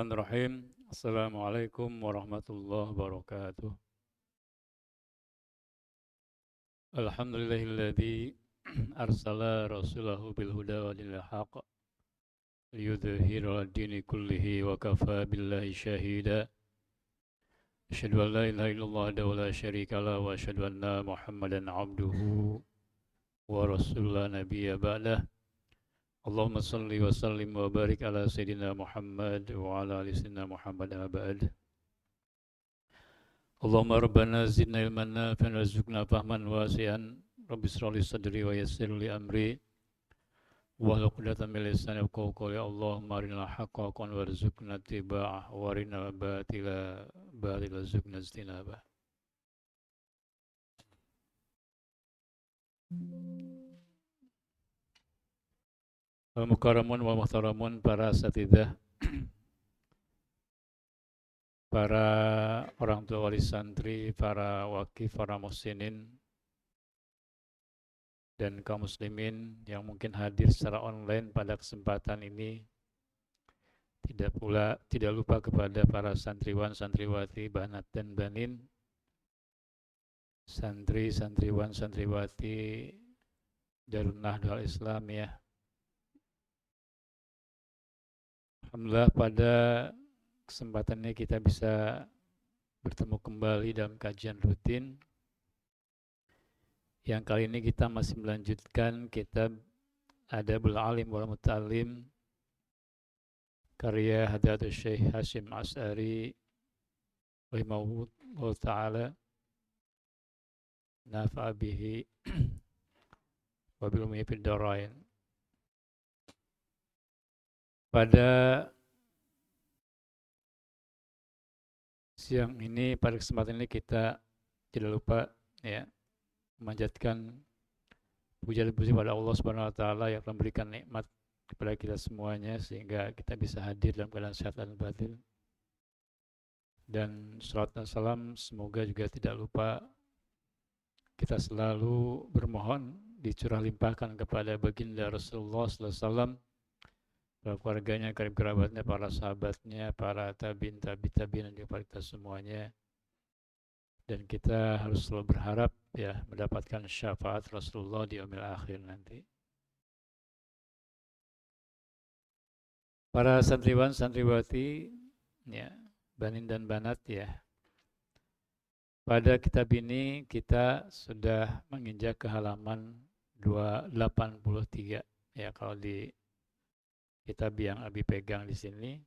Bismillahirrahmanirrahim. Assalamualaikum warahmatullahi wabarakatuh. Alhamdulillahilladzi arsala rasulahu bil huda wa dinil haqq liyudhhirahu 'ala dini kullihi wa kafa billahi shahida. Asyhadu an la ilaha illallah wa la syarika lahu wa asyhadu anna Muhammadan 'abduhu wa rasuluhu la nabiyya ba'dah. Allahumma salli wa sallim wa barik ala Sayyidina Muhammad wa ala ali Sayyidina Muhammad abad. Allahumma rabbana zidna ilman nafi'an warzuqna fahman wasi'an. Rabbi shrah li sadri wa yassir li amri wahlul 'uqdatam min lisani yafqahu qawli. Allahumma arinal haqqa haqqan warzuqna ittiba'ah wa arinal batila batilan warzuqna ijtinabah. Al-Mukarramun wal Muhtaramun, para asatidzah, para orang tua wali santri, para wakif, para muhsinin, dan kaum muslimin yang mungkin hadir secara online pada kesempatan ini. Tidak lupa kepada para santriwan, santriwati, banat dan banin, santri, santriwan, santriwati Darun Nahdlatul Islam ya. Alhamdulillah pada kesempatan ini kita bisa bertemu kembali dalam kajian rutin. Yang kali ini kita masih melanjutkan kitab Adabul Alim wal Muta'allim karya Hadratus Syekh Hasyim Asy'ari rahimahullah ta'ala, nafa'a bihi wa bil ummi fid darain. Pada siang ini, pada kesempatan ini kita tidak lupa ya memanjatkan puja dan puji pada Allah Subhanahu wa taala yang telah memberikan nikmat kepada kita semuanya sehingga kita bisa hadir dalam keadaan sehat dan batin. Dan salawat dan salam semoga juga tidak lupa kita selalu bermohon dicurah limpahkan kepada baginda Rasulullah sallallahu alaihi wasallam, para keluarganya, karib kerabatnya, para sahabatnya, para tabi'in, tabi'in, dan juga kita semuanya. Dan kita harus selalu berharap ya mendapatkan syafaat Rasulullah di yaumil akhir nanti. Para santriwan, santriwati, ya, banin dan banat ya. Pada kitab ini kita sudah menginjak ke halaman 283 ya, kalau di kitab yang Abi pegang di sini,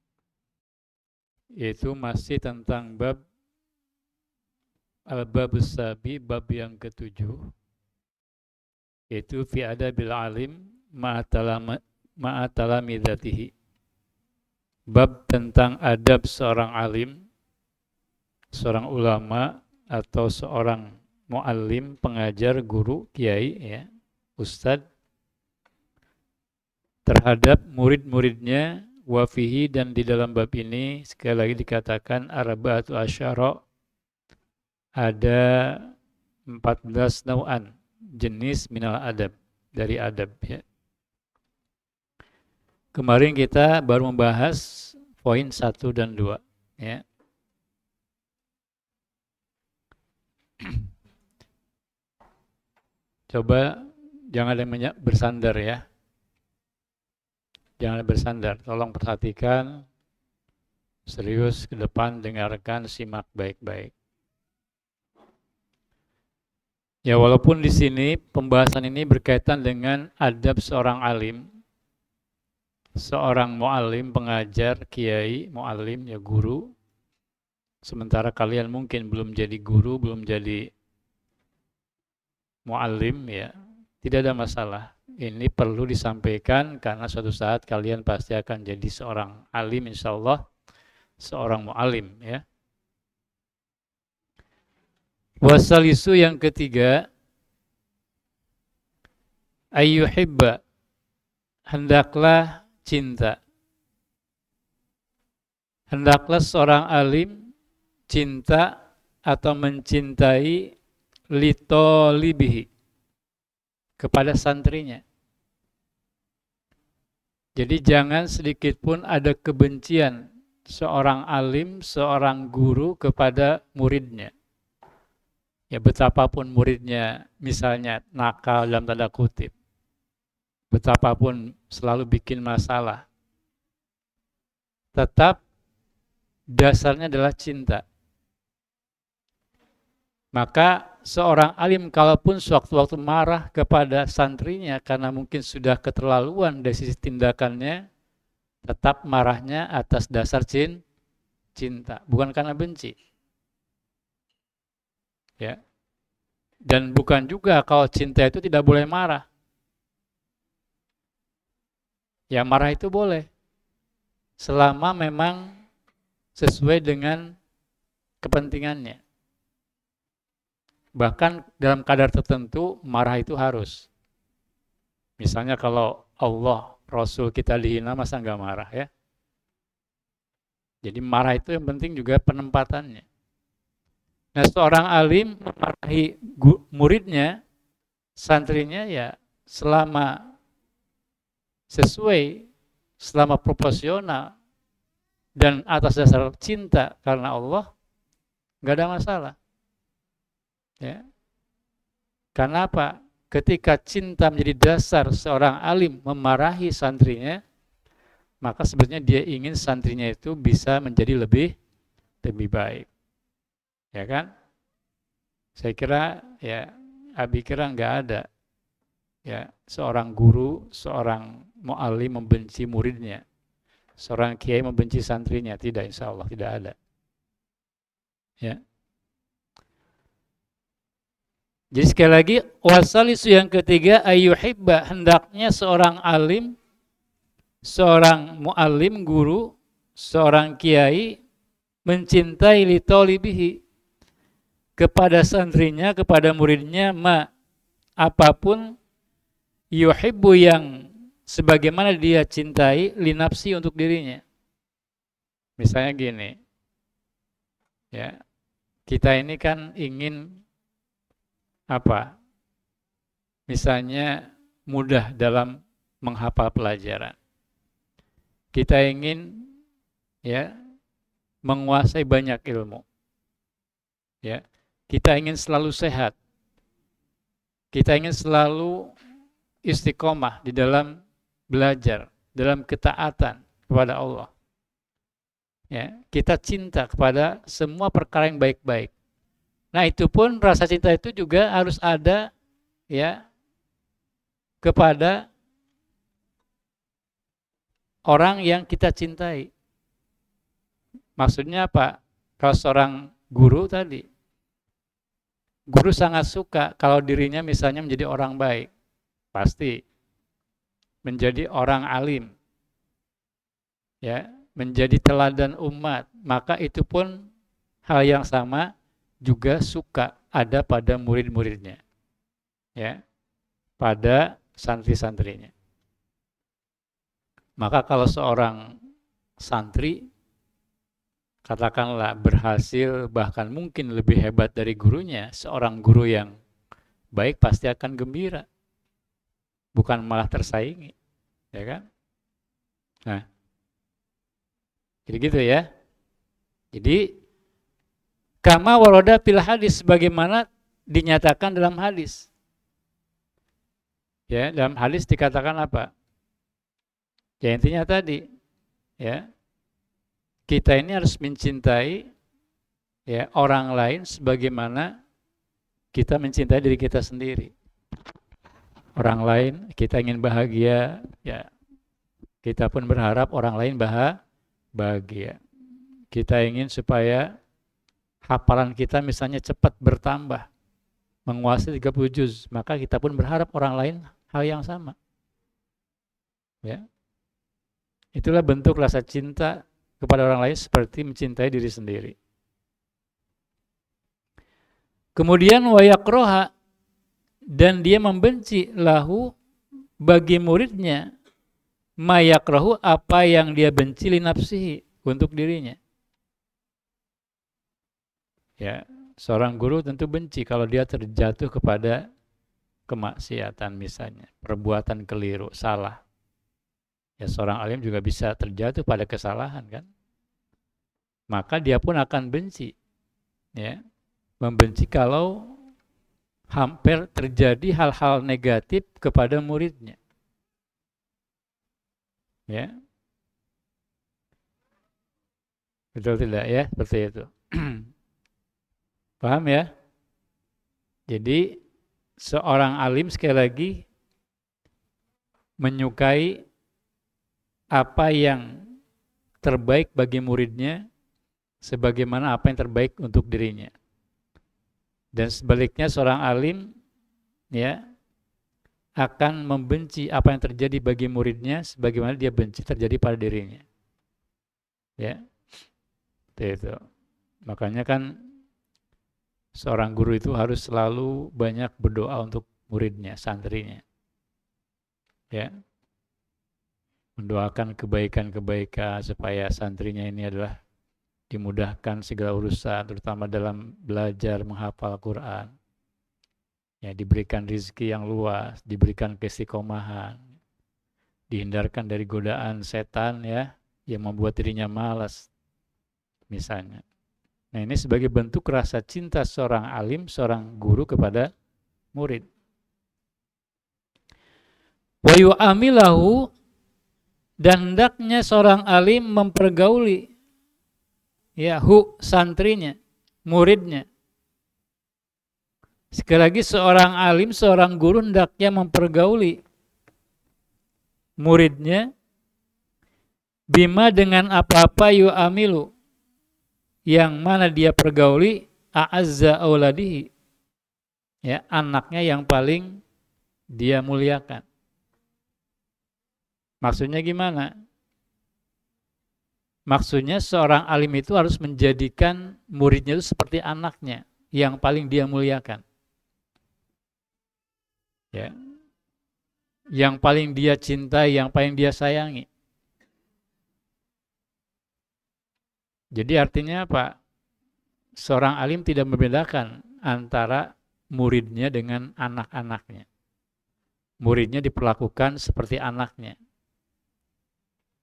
yaitu masih tentang bab al-babus sabi, bab yang ketujuh, yaitu fi adabil alim ma'atalamidatihi, bab tentang adab seorang alim, seorang ulama atau seorang muallim, pengajar, guru, kiai ya, ustadz, terhadap murid-muridnya. Wafihi, dan di dalam bab ini sekali lagi dikatakan arba'atu asyara, ada 14 nau'an jenis minal adab, dari adab ya. Kemarin kita baru membahas poin 1 dan 2 ya. Coba jangan ada yang bersandar ya. Jangan bersandar, tolong perhatikan, serius ke depan, dengarkan, simak baik-baik. Ya, walaupun di sini pembahasan ini berkaitan dengan adab seorang alim, seorang muallim, pengajar, kiai, muallim ya, guru. Sementara kalian mungkin belum jadi guru, belum jadi muallim ya, tidak ada masalah. Ini perlu disampaikan karena suatu saat kalian pasti akan jadi seorang alim, insyaallah, seorang mu'alim ya. Wasalisu, yang ketiga, ayyuhibba, hendaklah cinta. Hendaklah seorang alim cinta atau mencintai litolibihi, kepada santrinya. Jadi jangan sedikit pun ada kebencian seorang alim, seorang guru kepada muridnya. Ya betapapun muridnya misalnya nakal dalam tanda kutip, betapapun selalu bikin masalah, tetap dasarnya adalah cinta. Maka seorang alim kalaupun sewaktu-waktu marah kepada santrinya karena mungkin sudah keterlaluan dari sisi tindakannya, tetap marahnya atas dasar cinta, bukan karena benci. Ya. Dan bukan juga kalau cinta itu tidak boleh marah. Ya marah itu boleh. Selama memang sesuai dengan kepentingannya. Bahkan dalam kadar tertentu marah itu harus. Misalnya kalau Allah, Rasul kita dihina masa nggak marah ya. Jadi marah itu yang penting juga penempatannya. Nah seorang alim memarahi muridnya, santrinya ya selama sesuai, selama proporsional dan atas dasar cinta karena Allah, nggak ada masalah. Ya. Karena apa? Ketika cinta menjadi dasar seorang alim memarahi santrinya, maka sebenarnya dia ingin santrinya itu bisa menjadi lebih baik. Ya kan? Saya kira ya Abi kira nggak ada ya seorang guru, seorang mu'allim membenci muridnya, seorang kiai membenci santrinya, tidak, insya Allah tidak ada. Ya. Jadi sekali lagi wasalisu yang ketiga ayyuhibba, hendaknya seorang alim, seorang mu'allim, guru, seorang kiai mencintai li talibihi, kepada santrinya, kepada muridnya, apapun yuhibbu yang sebagaimana dia cintai li nafsi untuk dirinya. Misalnya gini, ya kita ini kan ingin apa? Misalnya mudah dalam menghafal pelajaran. Kita ingin ya menguasai banyak ilmu. Ya. Kita ingin selalu sehat. Kita ingin selalu istiqomah di dalam belajar, dalam ketaatan kepada Allah. Ya, kita cinta kepada semua perkara yang baik-baik. Nah, itu pun rasa cinta itu juga harus ada ya kepada orang yang kita cintai. Maksudnya apa? Kalau seorang guru tadi, guru sangat suka kalau dirinya misalnya menjadi orang baik, pasti menjadi orang alim, ya, menjadi teladan umat, maka itu pun hal yang sama juga suka ada pada murid-muridnya, ya, pada santri-santrinya. Maka kalau seorang santri katakanlah berhasil, bahkan mungkin lebih hebat dari gurunya, seorang guru yang baik pasti akan gembira, bukan malah tersaingi, ya kan? Nah, jadi gitu ya. Jadi kama waroda fil hadis, sebagaimana dinyatakan dalam hadis. Ya, dalam hadis dikatakan apa? Ya intinya tadi, ya. Kita ini harus mencintai ya orang lain sebagaimana kita mencintai diri kita sendiri. Orang lain kita ingin bahagia, ya kita pun berharap orang lain bahagia. Kita ingin supaya hafalan kita misalnya cepat bertambah, menguasai 30 juz, maka kita pun berharap orang lain hal yang sama. Ya. Itulah bentuk rasa cinta kepada orang lain seperti mencintai diri sendiri. Kemudian wayakroha, dan dia membenci lahu bagi muridnya, mayakrohu, apa yang dia benci li nafsihi, untuk dirinya. Ya, seorang guru tentu benci kalau dia terjatuh kepada kemaksiatan misalnya, perbuatan keliru, salah. Ya seorang alim juga bisa terjatuh pada kesalahan kan. maka dia pun akan benci, ya, membenci kalau hampir terjadi hal-hal negatif kepada muridnya, ya, betul tidak ya, seperti itu. Paham ya? Jadi seorang alim sekali lagi menyukai apa yang terbaik bagi muridnya sebagaimana apa yang terbaik untuk dirinya. Dan sebaliknya seorang alim, ya, akan membenci apa yang terjadi bagi muridnya sebagaimana dia benci terjadi pada dirinya. Ya, itu. Makanya kan seorang guru itu harus selalu banyak berdoa untuk muridnya, santrinya. Ya, mendoakan kebaikan-kebaikan supaya santrinya ini adalah dimudahkan segala urusan, terutama dalam belajar menghafal Quran. Ya, diberikan rezeki yang luas, diberikan keistiqomahan, dihindarkan dari godaan setan, ya, yang membuat dirinya malas, misalnya. Nah, ini sebagai bentuk rasa cinta seorang alim, seorang guru kepada murid. Wa yu'amilahu, dan hendaknya seorang alim mempergauli, ya, santrinya, muridnya. Sekali lagi seorang alim, seorang guru hendaknya mempergauli muridnya bima, dengan apa-apa yu'amilu, yang mana dia pergauli a'azza auladihi, ya, anaknya yang paling dia muliakan. Maksudnya gimana? Maksudnya seorang alim itu harus menjadikan muridnya itu seperti anaknya yang paling dia muliakan. Ya. Yang paling dia cintai, yang paling dia sayangi. Jadi artinya apa? Seorang alim tidak membedakan antara muridnya dengan anak-anaknya. Muridnya diperlakukan seperti anaknya.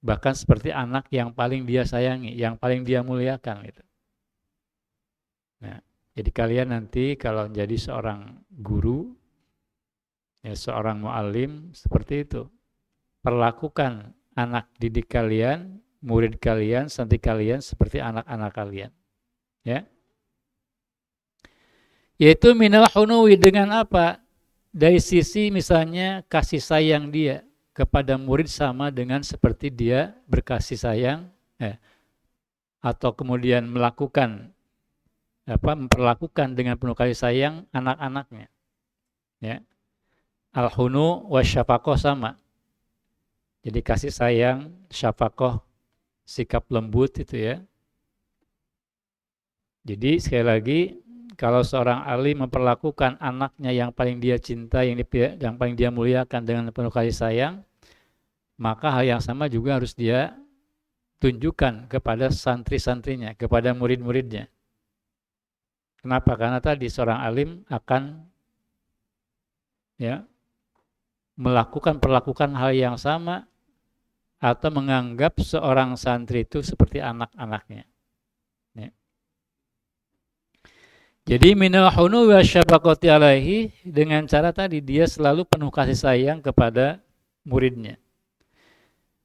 Bahkan seperti anak yang paling dia sayangi, yang paling dia muliakan gitu. Nah, jadi kalian nanti kalau menjadi seorang guru, ya, seorang mu'alim, seperti itu. Perlakukan anak didik kalian, murid kalian, santri kalian seperti anak-anak kalian. Ya. Yaitu minal hunuwi, dengan apa? Dari sisi misalnya kasih sayang dia kepada murid sama dengan seperti dia berkasih sayang, atau kemudian memperlakukan dengan penuh kasih sayang anak-anaknya. Ya. Al-hunu wasyafaqoh sama. Jadi kasih sayang, syafaqoh, sikap lembut itu, ya. Jadi sekali lagi, kalau seorang alim memperlakukan anaknya yang paling dia cinta, yang paling dia muliakan dengan penuh kasih sayang, maka hal yang sama juga harus dia tunjukkan kepada santri-santrinya, kepada murid-muridnya. Kenapa? Karena tadi seorang alim akan, ya, perlakukan hal yang sama atau menganggap seorang santri itu seperti anak-anaknya. Ya. Jadi minal hunu wa syafaqati alaihi, dengan cara tadi dia selalu penuh kasih sayang kepada muridnya.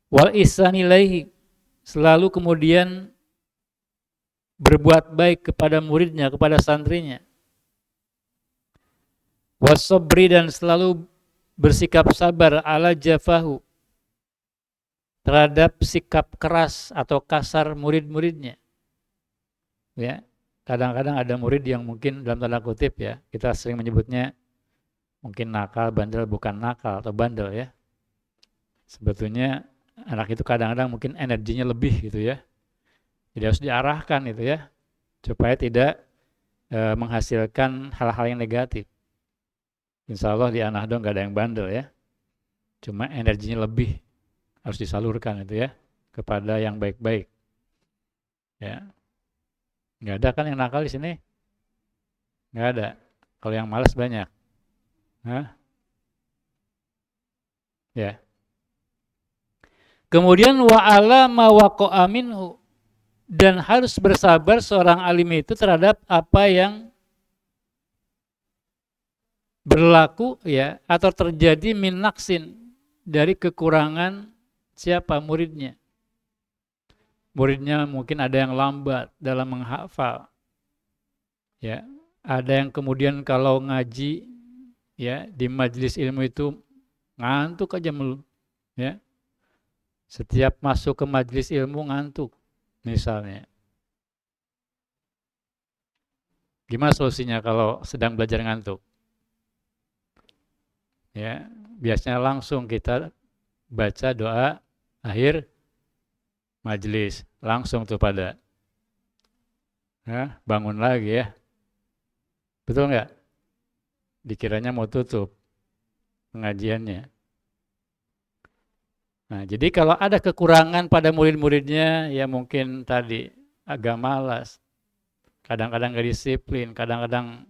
Wal ihsani ilaihi, selalu kemudian berbuat baik kepada muridnya, kepada santrinya. Wasobri, dan selalu bersikap sabar ala jafahu, terhadap sikap keras atau kasar murid-muridnya. Ya, kadang-kadang ada murid yang mungkin dalam tanda kutip, ya, kita sering menyebutnya mungkin nakal, bandel, bukan nakal atau bandel, ya. Sebetulnya anak itu kadang-kadang mungkin energinya lebih gitu, ya. Jadi harus diarahkan itu, ya, supaya tidak menghasilkan hal-hal yang negatif. Insya Allah di anak dong gak ada yang bandel, ya. Cuma energinya lebih harus disalurkan itu, ya, kepada yang baik-baik. Ya. Nggak ada kan yang nakal di sini? Nggak ada. Kalau yang malas banyak. Hah? Ya. Kemudian wa'ala ma waqa'a minhu, Dan harus bersabar seorang alim itu terhadap apa yang berlaku ya atau terjadi min naqsin dari kekurangan siapa muridnya. Muridnya mungkin ada yang lambat dalam menghafal. Ya, ada yang kemudian kalau ngaji ya di majelis ilmu itu ngantuk aja mulu, ya. Setiap masuk ke majelis ilmu ngantuk misalnya. Gimana solusinya kalau sedang belajar ngantuk? Ya, biasanya langsung kita baca doa akhir majelis, langsung tuh pada bangun lagi ya. Betul nggak? Dikiranya mau tutup pengajiannya. Nah, jadi kalau ada kekurangan pada murid-muridnya, ya mungkin tadi agak malas, kadang-kadang nggak disiplin, kadang-kadang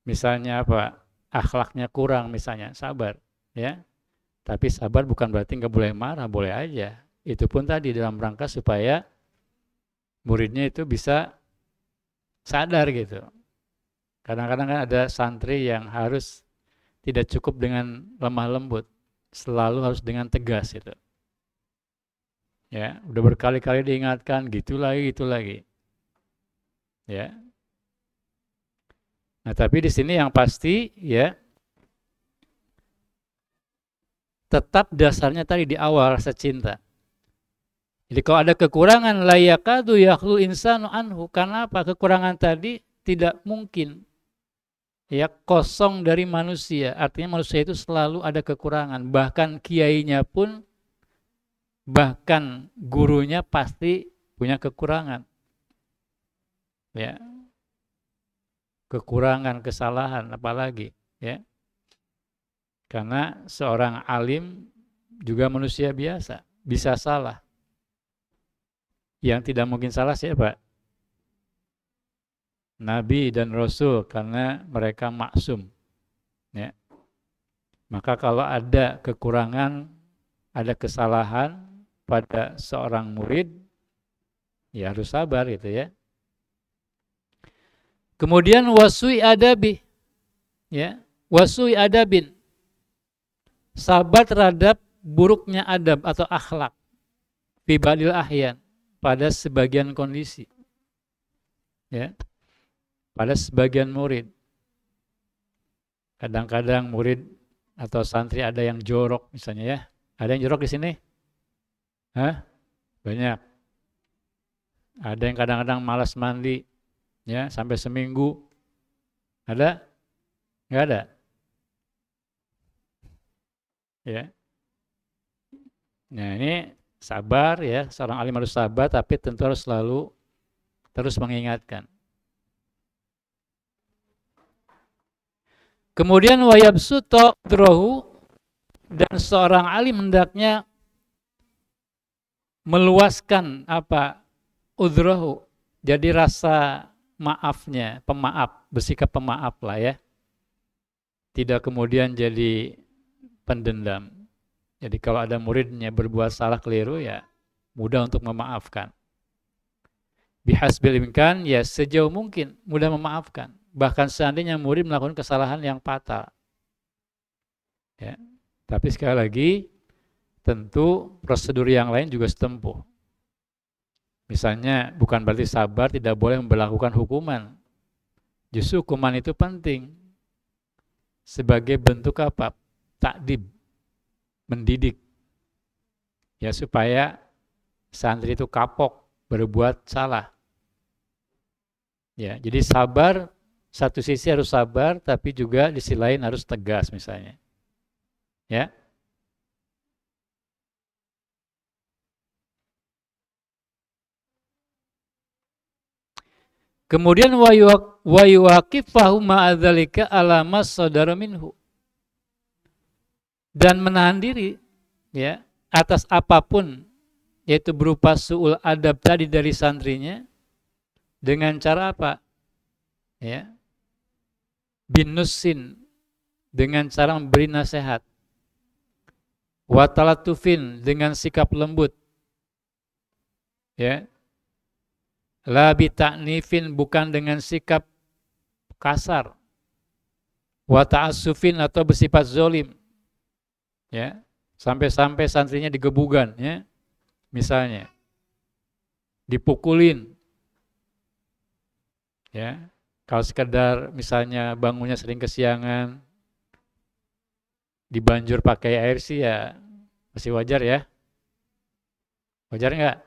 misalnya apa, akhlaknya kurang misalnya, sabar, ya. Tapi sabar bukan berarti nggak boleh marah, boleh aja. Itu pun tadi dalam rangka supaya muridnya itu bisa sadar gitu. Kadang-kadang kan ada santri yang harus tidak cukup dengan lemah lembut, selalu harus dengan tegas itu. Ya, udah berkali-kali diingatkan gitu lagi. Ya. Nah, tapi di sini yang pasti ya tetap dasarnya tadi di awal rasa cinta. Jadi kalau ada kekurangan la yakadu yakhlu insanu anhu. Karena apa? Kekurangan tadi tidak mungkin ya kosong dari manusia. Artinya manusia itu selalu ada kekurangan. Bahkan kiainya pun, bahkan gurunya pasti punya kekurangan. Ya, kekurangan, kesalahan, apalagi ya. Karena seorang alim juga manusia biasa, bisa salah. Yang tidak mungkin salah siapa? Nabi dan Rasul, karena mereka maksum. Ya. Maka kalau ada kekurangan, ada kesalahan pada seorang murid, ya harus sabar gitu ya. Kemudian wasui adabi, ya, wasui adabin, sabar terhadap buruknya adab atau akhlak, fi ba'dil ahyan, pada sebagian kondisi, ya, pada sebagian murid. Kadang-kadang murid atau santri ada yang jorok misalnya ya. Ada yang jorok di sini? Hah? Banyak. Ada yang kadang-kadang malas mandi, ya, sampai seminggu. Ada? Nggak ada? Ya. Nah, ini sabar ya, seorang alim harus sabar, tapi tentu harus selalu terus mengingatkan. Kemudian wayabsuto drohu, dan seorang alim hendaknya meluaskan apa udrohu, jadi rasa maafnya, pemaaf, bersikap pemaaf lah ya, tidak kemudian jadi pendendam. Jadi kalau ada muridnya berbuat salah keliru ya mudah untuk memaafkan. Bihasbil imkan, ya sejauh mungkin mudah memaafkan. Bahkan seandainya murid melakukan kesalahan yang fatal. Ya. Tapi sekali lagi, tentu prosedur yang lain juga setempuh. Misalnya bukan berarti sabar tidak boleh memberlakukan hukuman. Justru hukuman itu penting. Sebagai bentuk apa? Takdib. Mendidik. Ya supaya santri itu kapok berbuat salah. Ya, jadi sabar, satu sisi harus sabar, tapi juga di sisi lain harus tegas misalnya. Ya. Kemudian wa yuwaqifahu ma'adzalika ala mas sadara minhu. Dan menahan diri ya atas apapun, yaitu berupa su'ul adab tadi dari santrinya, dengan cara apa? Ya. Binusin, dengan cara memberi nasihat. Wa talatufin, dengan sikap lembut. Ya. La bita'nifin, bukan dengan sikap kasar. Wa ta'assufin, atau bersifat zolim. Ya, sampai-sampai santrinya digebukan, ya, misalnya dipukulin, ya. Kalau sekedar misalnya bangunnya sering kesiangan, dibanjur pakai air sih ya masih wajar ya. Wajar nggak?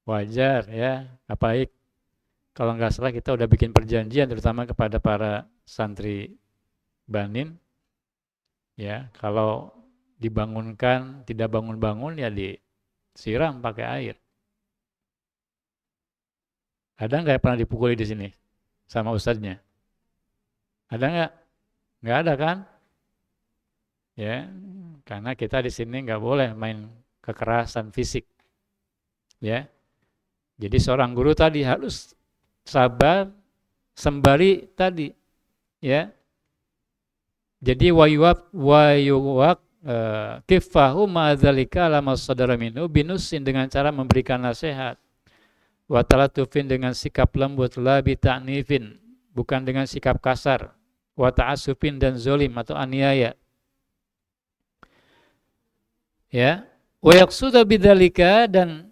Wajar ya. Apalagi kalau nggak salah kita udah bikin perjanjian terutama kepada para santri banin, ya, kalau dibangunkan tidak bangun-bangun ya disiram pakai air. Ada nggak yang pernah dipukuli di sini sama ustadznya? Ada nggak? Nggak ada kan? Ya, karena kita di sini nggak boleh main kekerasan fisik. Ya, jadi seorang guru tadi harus sabar sembari tadi, ya. Jadi wayuwak kifahu ma'adzalika lama sadara minhu binusin, dengan cara memberikan nasihat. Wa talatufin, dengan sikap lembut, la bi ta'nifin, bukan dengan sikap kasar. Wa ta'assufin, dan zolim atau aniaya. Ya, wa yaqsuda bidzalika, dan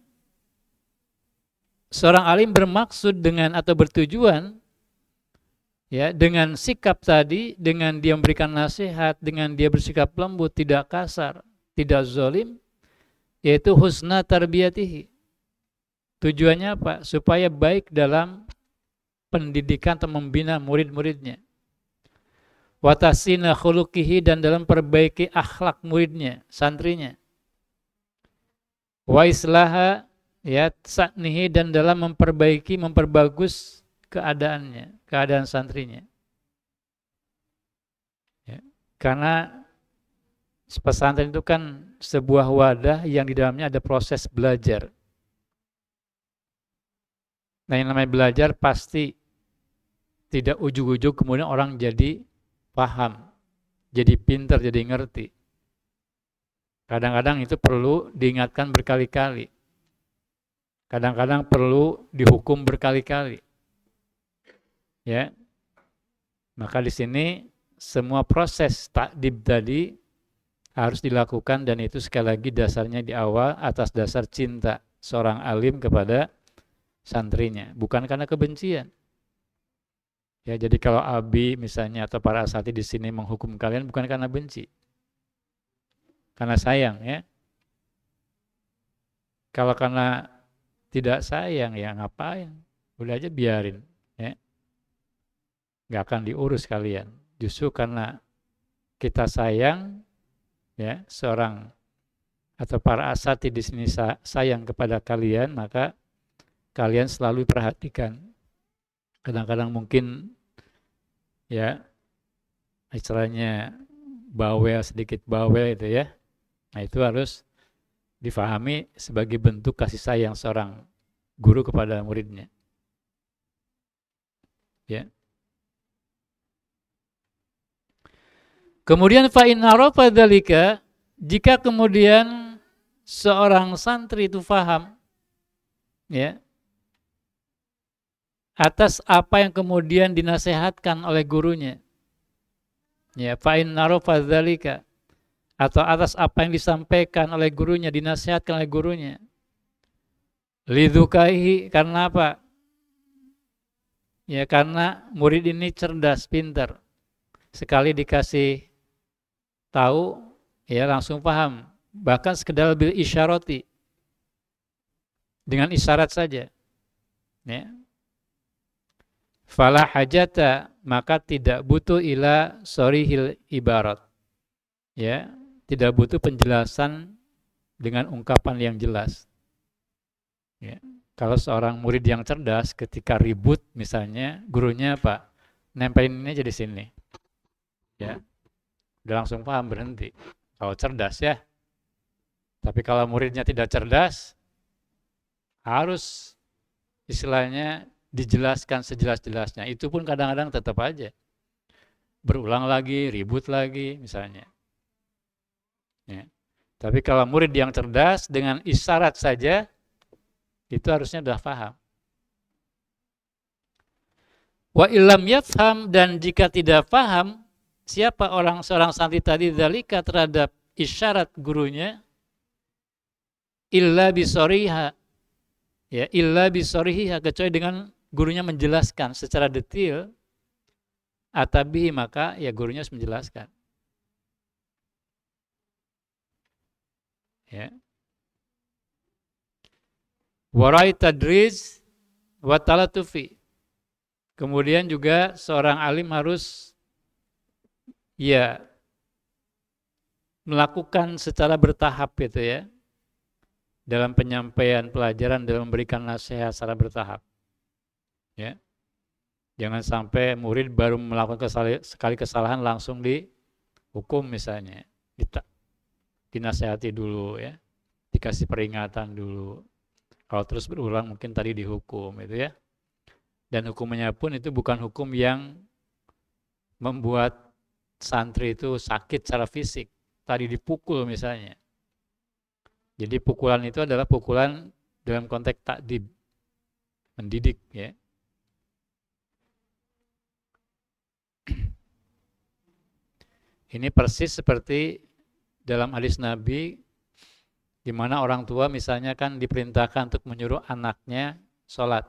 seorang alim bermaksud dengan atau bertujuan, ya, dengan sikap tadi, dengan dia memberikan nasihat, dengan dia bersikap lembut, tidak kasar, tidak zalim, yaitu husna tarbiyatihi. Tujuannya apa? Supaya baik dalam pendidikan atau membina murid-muridnya. Wa tahsina khuluqihi, dan dalam perbaiki akhlak muridnya, santrinya. Wa islaha, ya, sa'nihi, dan dalam memperbaiki, memperbagus keadaannya, keadaan santrinya. Ya. Karena pesantren itu kan sebuah wadah yang di dalamnya ada proses belajar. Nah, yang namanya belajar pasti tidak ujug-ujug kemudian orang jadi paham, jadi pintar, jadi ngerti. Kadang-kadang itu perlu diingatkan berkali-kali. Kadang-kadang perlu dihukum berkali-kali. Ya. Maka di sini semua proses takdib tadi harus dilakukan, dan itu sekali lagi dasarnya di awal atas dasar cinta seorang alim kepada santrinya, bukan karena kebencian. Ya, jadi kalau Abi misalnya atau para asatidz di sini menghukum kalian bukan karena benci, karena sayang, ya. Kalau karena tidak sayang, ya ngapain? Udah aja biarin, ya. Nggak akan diurus kalian. Justru karena kita sayang, ya, seorang atau para asatidz di sini sayang kepada kalian, maka kalian selalu perhatikan. Kadang-kadang mungkin, ya, istilahnya bawel, sedikit bawel itu, ya. Nah, itu harus difahami sebagai bentuk kasih sayang seorang guru kepada muridnya. Ya. Kemudian fa in arafa dzalika, jika kemudian seorang santri itu faham, ya, atas apa yang kemudian dinasehatkan oleh gurunya. Ya, fa in arafa dzalika, atau atas apa yang disampaikan oleh gurunya, dinasihatkan oleh gurunya. Lidzukaihi, karena apa? Ya, karena murid ini cerdas, pintar. Sekali dikasih tahu, ya, langsung paham. Bahkan sekedar bil isyarati, dengan isyarat saja. Ya. Fala hajata, maka tidak butuh ila sorihil ibarat. Ya, tidak butuh penjelasan dengan ungkapan yang jelas. Ya. Kalau seorang murid yang cerdas ketika ribut misalnya, gurunya apa? Nempelin ini aja di sini. Ya. Udah langsung paham, berhenti. Kalau cerdas, ya. Tapi kalau muridnya tidak cerdas, harus istilahnya dijelaskan sejelas-jelasnya. Itu pun kadang-kadang tetap aja berulang lagi, ribut lagi misalnya. Ya. Tapi kalau murid yang cerdas dengan isyarat saja, itu harusnya sudah paham. Wa illam yafham, dan jika tidak paham siapa seorang santri tadi dzalika terhadap isyarat gurunya, illa bisoriha, ya illa bisoriha, kecuali dengan gurunya menjelaskan secara detail, atabi, maka ya gurunya harus menjelaskan. Ya. Warai tadriz wa talatufi. Kemudian juga seorang alim harus ya melakukan secara bertahap gitu ya, dalam penyampaian pelajaran, dalam memberikan nasihat secara bertahap. Ya. Jangan sampai murid baru melakukan sekali kesalahan langsung dihukum misalnya. Dinasehati dulu ya. Dikasih peringatan dulu. Kalau terus berulang mungkin tadi dihukum itu ya. Dan hukumnya pun itu bukan hukum yang membuat santri itu sakit secara fisik. Tadi dipukul misalnya. Jadi pukulan itu adalah pukulan dalam konteks takdib, mendidik ya. Ini persis seperti dalam hadis Nabi, di mana orang tua misalnya kan diperintahkan untuk menyuruh anaknya sholat.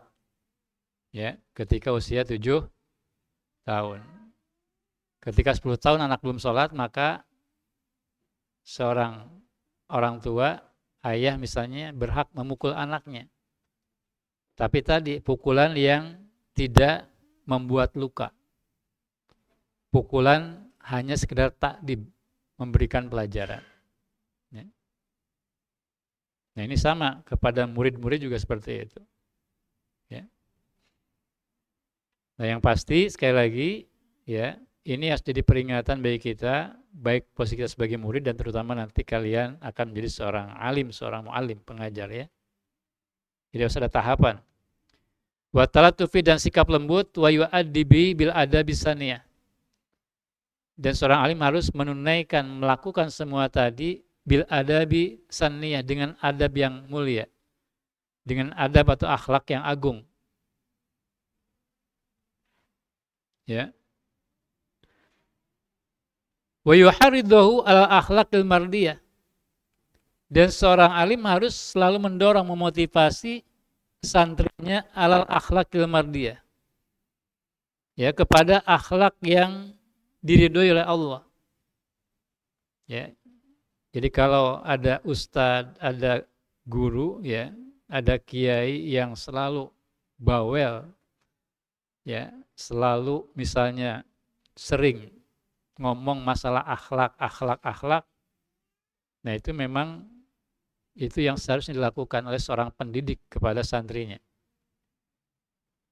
Ya, ketika usia 7 tahun. Ketika 10 tahun anak belum sholat, maka seorang orang tua, ayah misalnya, berhak memukul anaknya. Tapi tadi pukulan yang tidak membuat luka. Pukulan hanya sekedar takdib, memberikan pelajaran. Ya. Nah ini sama kepada murid-murid juga seperti itu. Ya. Nah yang pasti sekali lagi ya, ini harus jadi peringatan bagi kita, baik posisi kita sebagai murid dan terutama nanti kalian akan menjadi seorang alim, seorang mu'alim, pengajar ya. Jadi harus ada tahapan. Wa talatufi, dan sikap lembut, wa yu'addibi bil adabi saniyah. Dan seorang alim harus menunaikan, melakukan semua tadi bil adabi saniyah, dengan adab yang mulia, dengan adab atau akhlak yang agung. Ya. Wa yuharridahu ala akhlaqil mardiyah. Dan seorang alim harus selalu mendorong, memotivasi santrinya alal akhlaqil mardiyah. Ya, kepada akhlak yang diridhoi oleh Allah. Ya. Jadi kalau ada ustadz, ada guru ya, ada kiai yang selalu bawel ya, selalu misalnya sering ngomong masalah akhlak. Nah, itu memang itu yang seharusnya dilakukan oleh seorang pendidik kepada santrinya.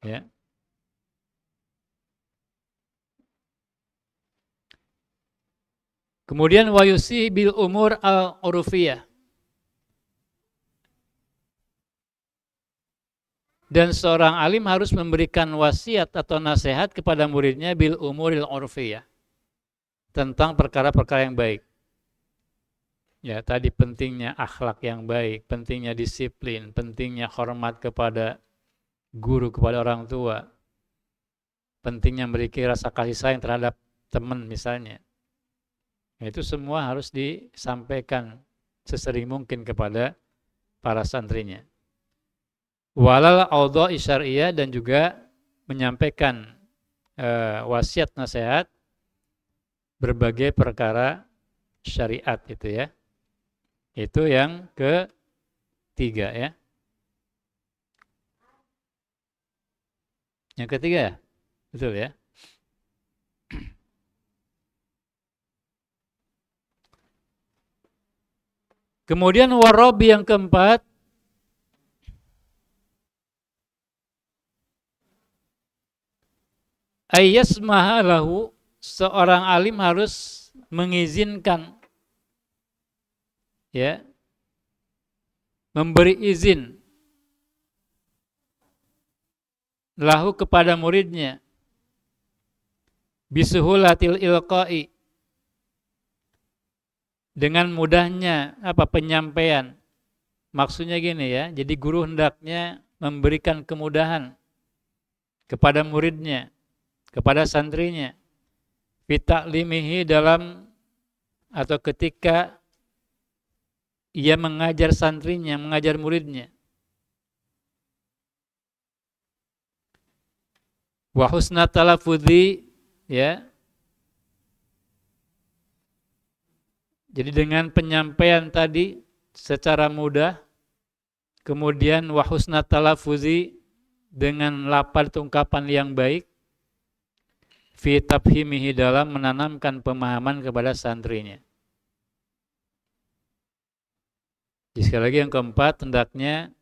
Ya. Kemudian wayusi bil umur al-urufiyah. Dan seorang alim harus memberikan wasiat atau nasihat kepada muridnya bil umuril urfiyah, tentang perkara-perkara yang baik. Ya, tadi pentingnya akhlak yang baik, pentingnya disiplin, pentingnya hormat kepada guru, kepada orang tua, pentingnya memiliki rasa kasih sayang terhadap teman misalnya. Itu semua harus disampaikan sesering mungkin kepada para santrinya. Walal audha'i syar'iyyah, dan juga menyampaikan wasiat nasihat berbagai perkara syariat itu ya. Itu yang ketiga ya. Yang ketiga ya? Betul ya? Kemudian warabi yang keempat, ayyasmaha lahu, seorang alim harus mengizinkan ya, memberi izin lahu kepada muridnya, bisuhulatil ilqa'i, dengan mudahnya penyampaian. Maksudnya gini ya, jadi guru hendaknya memberikan kemudahan kepada muridnya kepada santrinya, fi ta'limihi dalam atau ketika ia mengajar santrinya, mengajar muridnya. Wa husna talafudzi, ya. Jadi dengan penyampaian tadi secara mudah, kemudian wa husna talafudzi dengan lafaz ungkapan yang baik, fi tafhimihi dalam menanamkan pemahaman kepada santrinya. Jadi sekali lagi yang keempat, hendaknya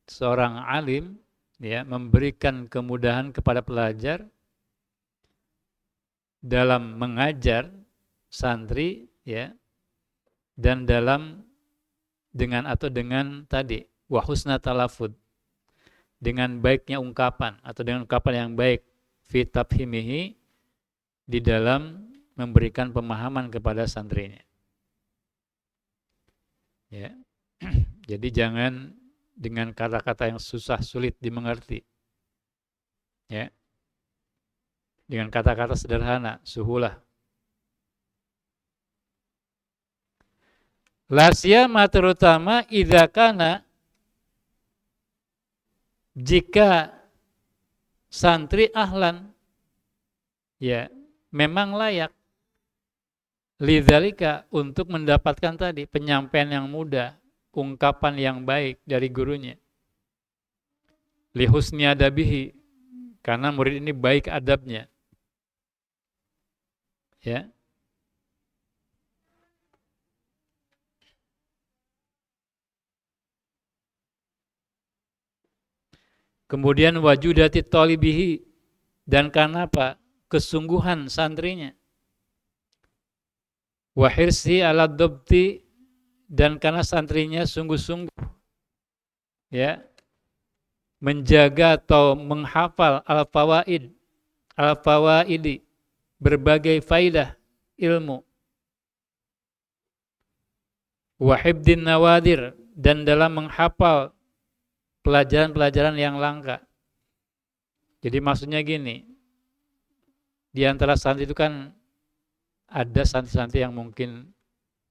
seorang alim ya memberikan kemudahan kepada pelajar dalam mengajar santri ya, dan dalam dengan tadi wa husna talafud, dengan baiknya ungkapan atau dengan ungkapan yang baik, fi tafhimihi, di dalam memberikan pemahaman kepada santrinya. Ya. Jadi jangan dengan kata-kata yang susah sulit dimengerti. Ya. Dengan kata-kata sederhana, suhulah. La siyama terutama idza kana, jika santri ahlan ya memang layak lidzalika untuk mendapatkan tadi penyampaian yang mudah, ungkapan yang baik dari gurunya. Li husni adabihi, karena murid ini baik adabnya. Ya. Kemudian wajudati talibihi, dan karena apa? Kesungguhan santrinya. Wa hirsi ala dhabti, dan karena santrinya sungguh-sungguh ya menjaga atau menghafal al-fawaidi, berbagai faidah ilmu. Wa hibdin nawadir, dan dalam menghafal pelajaran-pelajaran yang langka. Jadi maksudnya gini, di antara santri itu kan ada santri-santri yang mungkin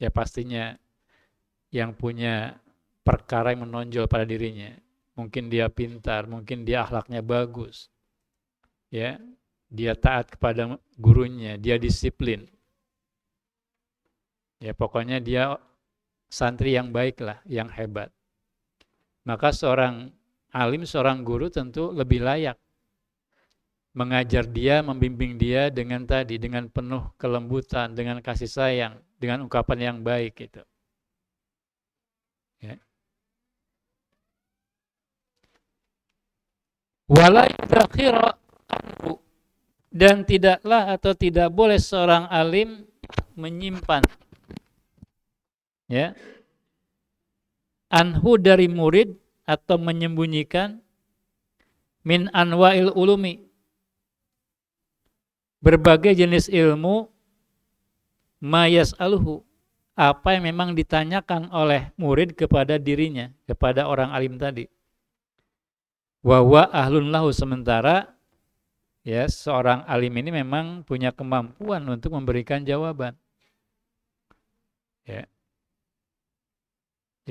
ya pastinya yang punya perkara yang menonjol pada dirinya. Mungkin dia pintar, mungkin dia akhlaknya bagus. Ya, dia taat kepada gurunya, dia disiplin. Ya, pokoknya dia santri yang baik lah, yang hebat. Maka seorang alim, seorang guru tentu lebih layak mengajar dia, membimbing dia dengan tadi, dengan penuh kelembutan, dengan kasih sayang, dengan ungkapan yang baik gitu. Ya. Wala yudzakhira anhu, dan tidaklah atau tidak boleh seorang alim menyimpan ya anhu dari murid, atau menyembunyikan min anwa'il ulumi, berbagai jenis ilmu, ma yas'aluhu, apa yang memang ditanyakan oleh murid kepada dirinya, kepada orang alim tadi. Wa huwa ahlun lahu, sementara ya seorang alim ini memang punya kemampuan untuk memberikan jawaban. Ya.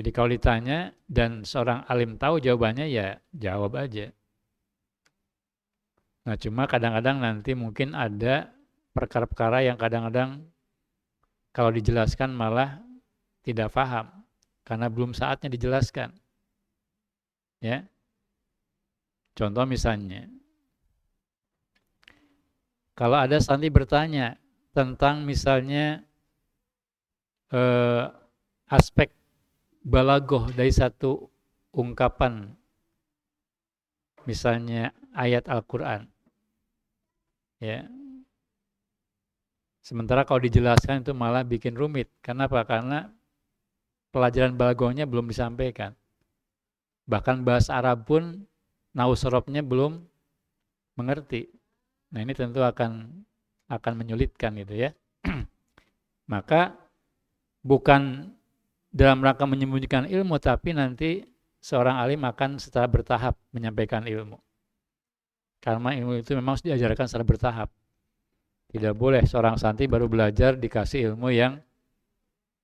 Jadi kalau ditanya dan seorang alim tahu jawabannya, ya jawab aja. Nah cuma kadang-kadang nanti mungkin ada perkara-perkara yang kadang-kadang kalau dijelaskan malah tidak paham karena belum saatnya dijelaskan. Ya. Contoh misalnya, kalau ada santri bertanya tentang misalnya aspek balagoh dari satu ungkapan, misalnya ayat Al-Quran. Ya. Sementara kalau dijelaskan itu malah bikin rumit. Kenapa? Karena pelajaran balagohnya belum disampaikan. Bahkan bahasa Arab pun nausorobnya belum mengerti. Nah ini tentu akan menyulitkan gitu ya. Maka bukan dalam rangka menyembunyikan ilmu, tapi nanti seorang alim akan secara bertahap menyampaikan ilmu. Karena ilmu itu memang harus diajarkan secara bertahap. Tidak boleh seorang santri baru belajar dikasih ilmu yang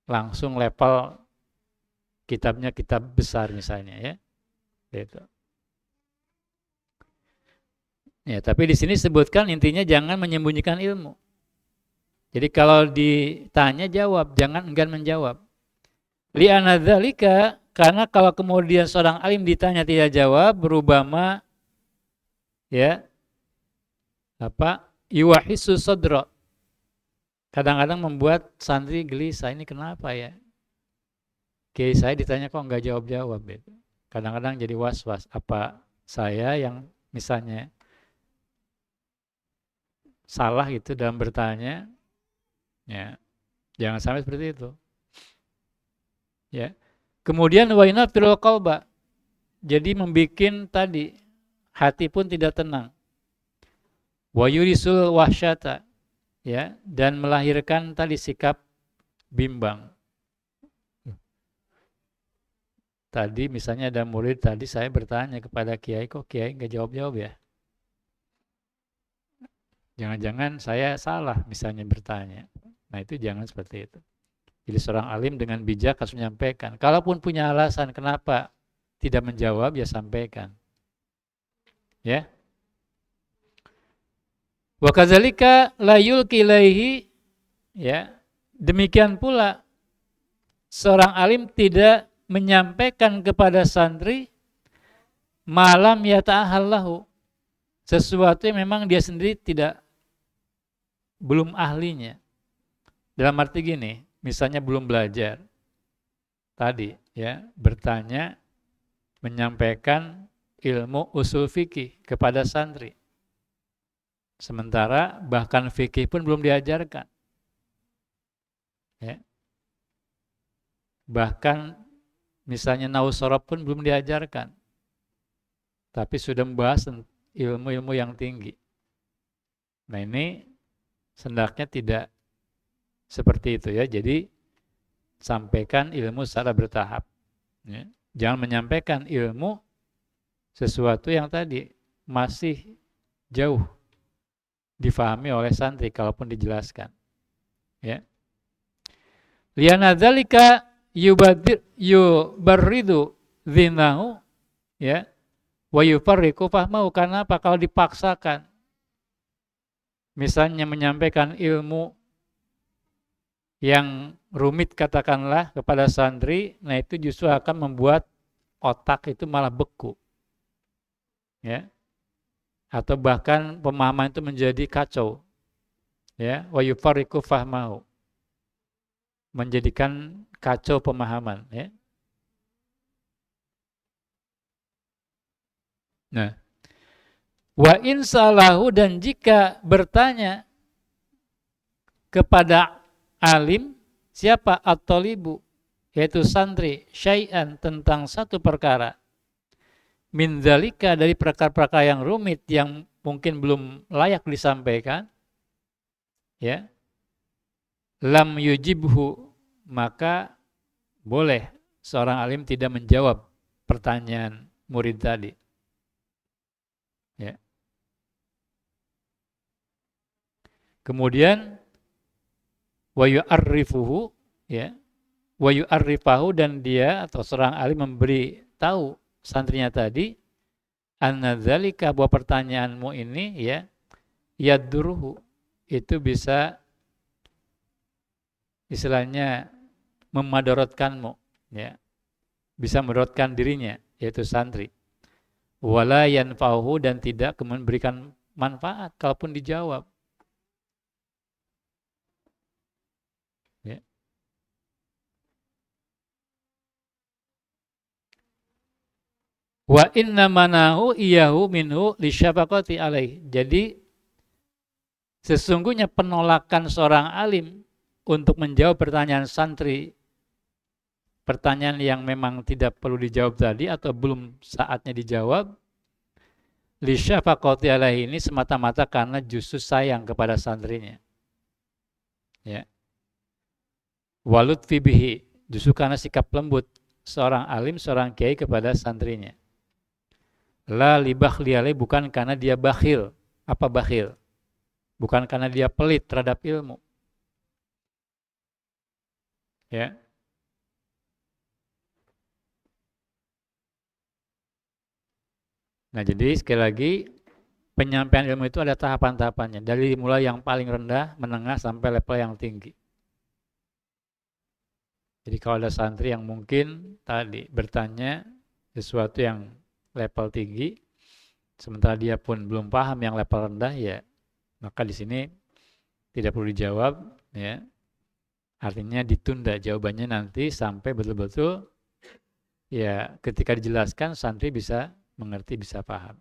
langsung level kitabnya kitab besar misalnya ya. Gitu. Ya, tapi di sini sebutkan intinya jangan menyembunyikan ilmu. Jadi kalau ditanya jawab, jangan enggan menjawab. Li'anna dzalika, karena kalau kemudian seorang alim ditanya tidak jawab, berubama ya yuwahisu sadra. Kadang-kadang membuat santri gelisah, ini kenapa ya? Kiai saya ditanya kok enggak jawab-jawab gitu. Kadang-kadang jadi was-was, apa saya yang misalnya salah gitu dalam bertanya, ya jangan sampai seperti itu. Ya. Kemudian waina fil qalba. Jadi membikin tadi hati pun tidak tenang. Wa yurisul wahsyata, ya, dan melahirkan tadi sikap bimbang. Tadi misalnya ada murid tadi saya bertanya kepada kiai, kok kiai nggak jawab-jawab ya? Jangan-jangan saya salah misalnya bertanya. Nah itu jangan seperti itu. Jadi seorang alim dengan bijak harus menyampaikan. Kalaupun punya alasan kenapa tidak menjawab, ya sampaikan. Ya. Wa kadzalika la yulqi ilaihi, ya. Demikian pula seorang alim tidak menyampaikan kepada santri malam yata'ahallahu, sesuatu yang memang dia sendiri belum ahlinya. Dalam arti gini, misalnya belum belajar tadi ya, bertanya menyampaikan ilmu usul fikih kepada santri. Sementara bahkan fikih pun belum diajarkan. Ya. Bahkan misalnya nahu sorob pun belum diajarkan. Tapi sudah membahas ilmu-ilmu yang tinggi. Nah ini hendaknya tidak seperti itu ya. Jadi sampaikan ilmu secara bertahap. Ya. Jangan menyampaikan ilmu sesuatu yang tadi masih jauh difahami oleh santri kalaupun dijelaskan. Ya. Liana dzalika yubarridu dzinahu, ya, wa yufarriqu fahmahu. Karena apa? Kalau dipaksakan misalnya menyampaikan ilmu yang rumit katakanlah kepada santri, nah itu justru akan membuat otak itu malah beku. Ya. Atau bahkan pemahaman itu menjadi kacau. Ya, wa yufarriqu fahmahu. Menjadikan kacau pemahaman, ya. Nah, wa insalahu, dan jika bertanya kepada alim, siapa? At-thalibu, yaitu santri, syai'an, tentang satu perkara, min dzalika, dari perkara-perkara yang rumit yang mungkin belum layak disampaikan, ya, lam yujibhu, maka boleh seorang alim tidak menjawab pertanyaan murid tadi. Ya. Kemudian wa yu'arrifuhu, ya, wa yu'arrifahu, dan dia atau seorang alim memberi tahu santrinya tadi, anna dzalika, bahwa pertanyaanmu ini ya yadduruhu, itu bisa istilahnya memadaratkanmu, ya, bisa memudaratkan dirinya, yaitu santri. Wala yanfa'uhu, dan tidak memberikan manfaat kalaupun dijawab. Ya. Wa inna manahu iyahu minhu lisyafaqati alaih. Jadi sesungguhnya penolakan seorang alim untuk menjawab pertanyaan santri, pertanyaan yang memang tidak perlu dijawab tadi atau belum saatnya dijawab, lisyafaqati alaihi, ini semata-mata karena justru sayang kepada santrinya. Ya. Walutfi bihi, justru karena sikap lembut seorang alim, seorang kiai kepada santrinya. La libakhliale, bukan karena dia bakhil. Apa bakhil? Bukan karena dia pelit terhadap ilmu. Ya. Nah, jadi sekali lagi penyampaian ilmu itu ada tahapan-tahapannya. Dari mulai yang paling rendah, menengah sampai level yang tinggi. Jadi kalau ada santri yang mungkin tadi bertanya sesuatu yang level tinggi, sementara dia pun belum paham yang level rendah, ya maka di sini tidak perlu dijawab, ya. Artinya ditunda jawabannya nanti sampai betul-betul ya ketika dijelaskan santri bisa mengerti, bisa paham.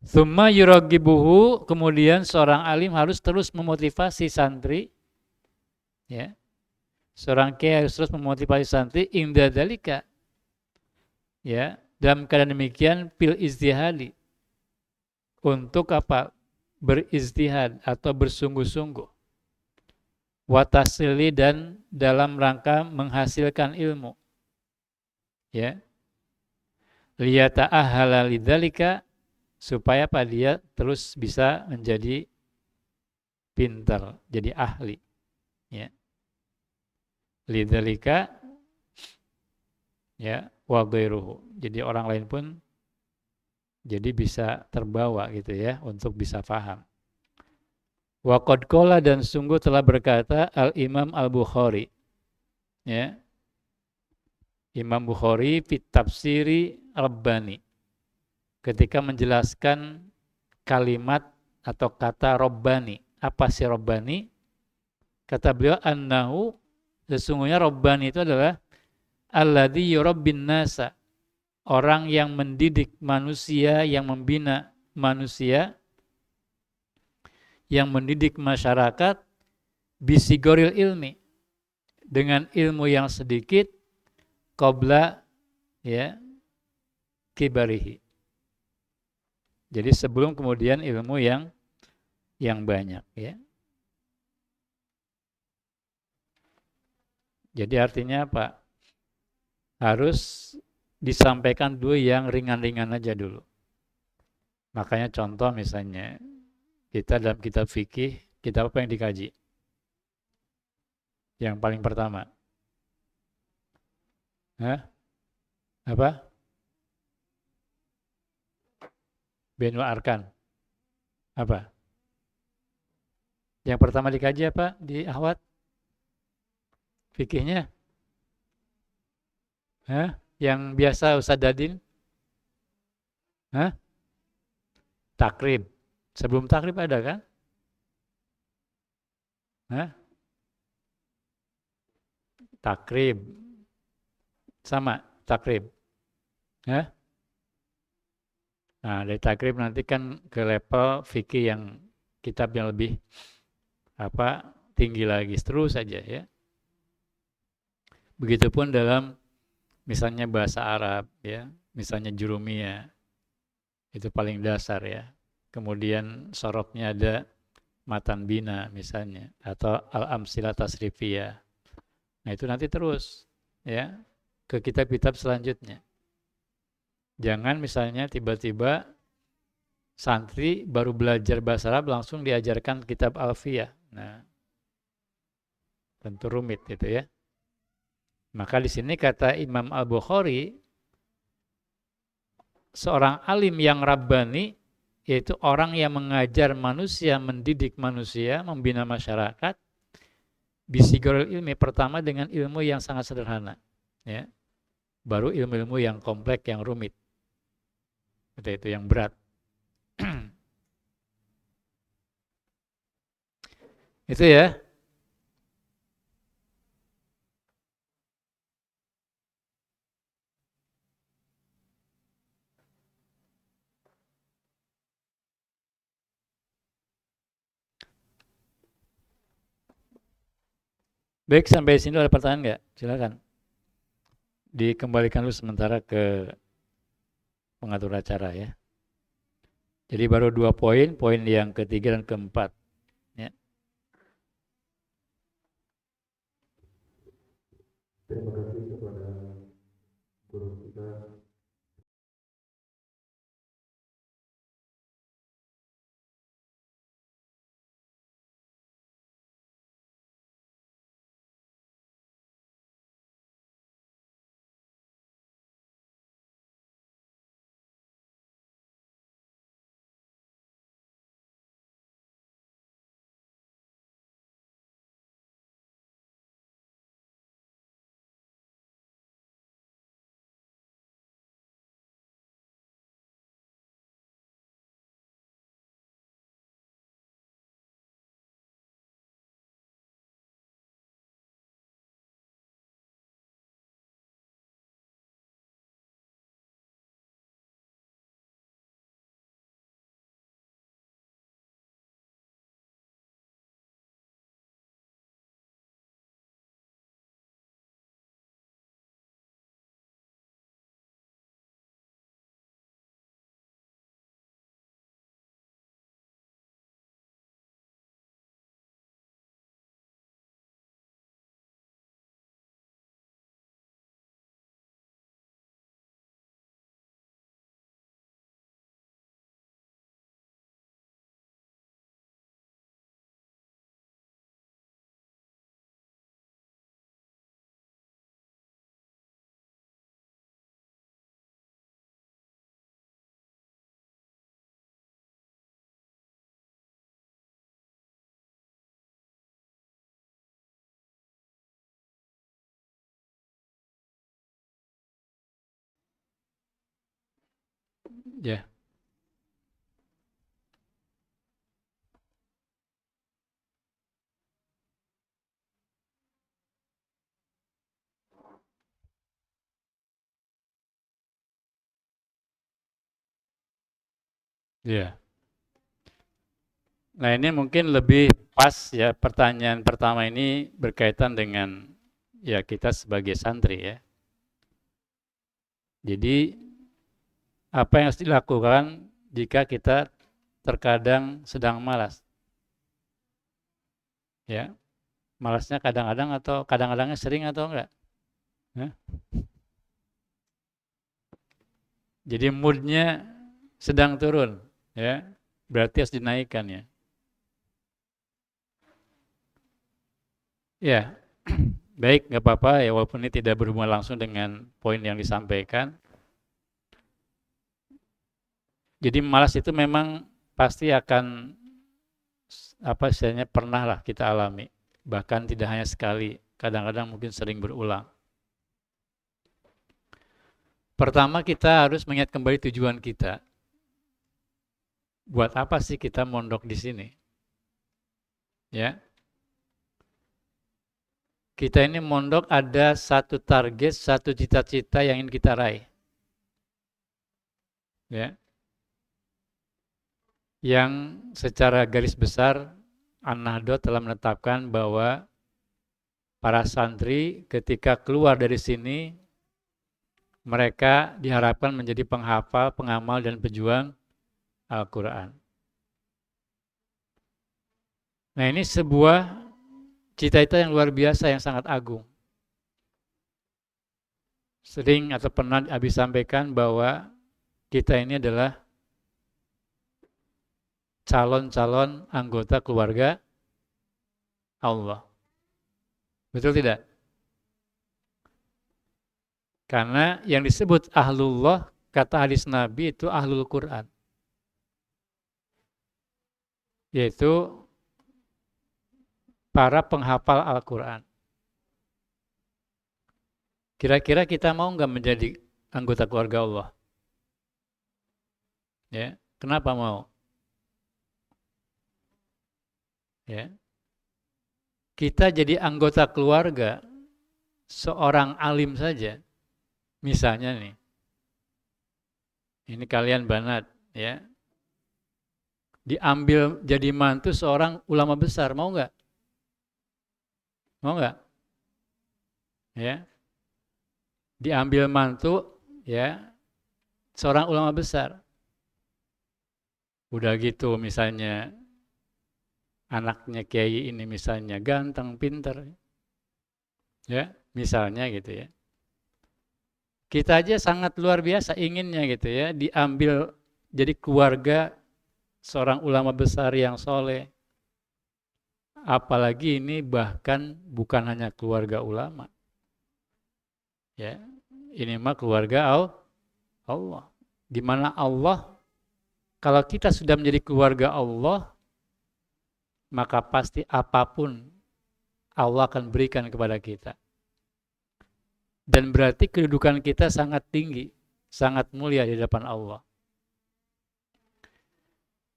Tsumma yuragibuhu, kemudian seorang alim harus terus memotivasi santri, ya. Seorang kiai harus terus memotivasi santri inda dalika, ya, dalam keadaan demikian fil istihadi, untuk apa? Beristihad atau bersungguh-sungguh. Watasili, dan dalam rangka menghasilkan ilmu, ya. Liyata'ahala lidzalika, supaya apa? Dia terus bisa menjadi pintar, jadi ahli, ya. Lidzalika, ya, wa ghairuhu. Jadi orang lain pun jadi bisa terbawa gitu ya untuk bisa paham. Wa qad qala, dan sungguh telah berkata Al-Imam Al-Bukhari, ya. Imam Bukhari fit tafsiri Rabbani, ketika menjelaskan kalimat atau kata Rabbani. Apa sih Rabbani? Kata beliau, annahu, sesungguhnya Rabbani itu adalah alladzi yurabbin nasa, orang yang mendidik manusia, yang membina manusia, yang mendidik masyarakat, bisigoril ilmi, dengan ilmu yang sedikit, qabla, ya, kibarihi. Jadi sebelum kemudian ilmu yang banyak, ya. Jadi artinya apa? Harus disampaikan dulu yang ringan-ringan aja dulu. Makanya contoh misalnya kita dalam kitab fikih, kitab apa yang dikaji? Yang paling pertama. Hah? Apa? Benul Arkan. Apa? Yang pertama dikaji apa di Ahwat? Fikihnya? Hah? Yang biasa Ustaz Dadin? Hah? Takrib. Sebelum takrib ada kan? Hah? Takrib. Sama, takrib. Hah? Nah, dari takrib nanti kan ke level fikih yang kitab yang lebih apa tinggi lagi, terus saja, ya. Begitupun dalam misalnya bahasa Arab, ya, misalnya jurumiyah, itu paling dasar, ya. Kemudian sorobnya ada matan bina misalnya, atau al-amsilah tasrifiyah. Nah itu nanti terus, ya, ke kitab-kitab selanjutnya. Jangan misalnya tiba-tiba santri baru belajar bahasa Arab langsung diajarkan kitab Alfiyah. Nah, tentu rumit gitu ya. Maka di sini kata Imam Al-Bukhari, seorang alim yang rabbani, yaitu orang yang mengajar manusia, mendidik manusia, membina masyarakat, bisigoril ilmi, pertama dengan ilmu yang sangat sederhana, ya. Baru ilmu-ilmu yang kompleks, yang rumit, itu yang berat. Itu ya. Baik, sampai sini ada pertanyaan nggak? Silakan. Dikembalikan dulu sementara ke pengatur acara, ya. Jadi baru 2 poin, poin yang ketiga dan keempat, ya. Terima kasih kepada guru kita Ya. Ya. Nah, ini mungkin lebih pas ya, pertanyaan pertama ini berkaitan dengan ya kita sebagai santri ya. Jadi apa yang harus dilakukan jika kita terkadang sedang malas? Ya, malasnya kadang-kadang atau kadang-kadangnya sering atau enggak? Ya. Jadi moodnya sedang turun, ya, berarti harus dinaikkan ya. Ya, baik, nggak apa-apa ya, walaupun ini tidak berhubungan langsung dengan poin yang disampaikan. Jadi malas itu memang pasti akan apa istilahnya pernah lah kita alami, bahkan tidak hanya sekali, kadang-kadang mungkin sering berulang. Pertama kita harus mengingat kembali tujuan kita. Buat apa sih kita mondok di sini? Ya, kita ini mondok ada satu target, satu cita-cita yang ingin kita raih. Ya, yang secara garis besar An-Nahdlatul telah menetapkan bahwa para santri ketika keluar dari sini mereka diharapkan menjadi penghafal, pengamal dan pejuang Al-Qur'an. Nah, ini sebuah cita-cita yang luar biasa yang sangat agung. Sering atau pernah Abi sampaikan bahwa kita ini adalah calon-calon anggota keluarga Allah. Betul tidak? Karena yang disebut ahlullah, kata hadis Nabi itu ahlul Quran. Yaitu para penghafal Al-Quran. Kira-kira kita mau nggak menjadi anggota keluarga Allah? Ya, kenapa mau? Ya, kita jadi anggota keluarga seorang alim saja. Misalnya nih, ini kalian banat, ya, diambil jadi mantu seorang ulama besar, mau nggak? Mau nggak? Ya, diambil mantu, ya, seorang ulama besar. Udah gitu misalnya anaknya kiai ini misalnya ganteng, pinter, ya, misalnya gitu ya. Kita aja sangat luar biasa inginnya gitu ya, diambil jadi keluarga seorang ulama besar yang soleh. Apalagi ini bahkan bukan hanya keluarga ulama, ya, ini mah keluarga Allah. Di mana Allah, kalau kita sudah menjadi keluarga Allah, maka pasti apapun Allah akan berikan kepada kita. Dan berarti kedudukan kita sangat tinggi, sangat mulia di depan Allah.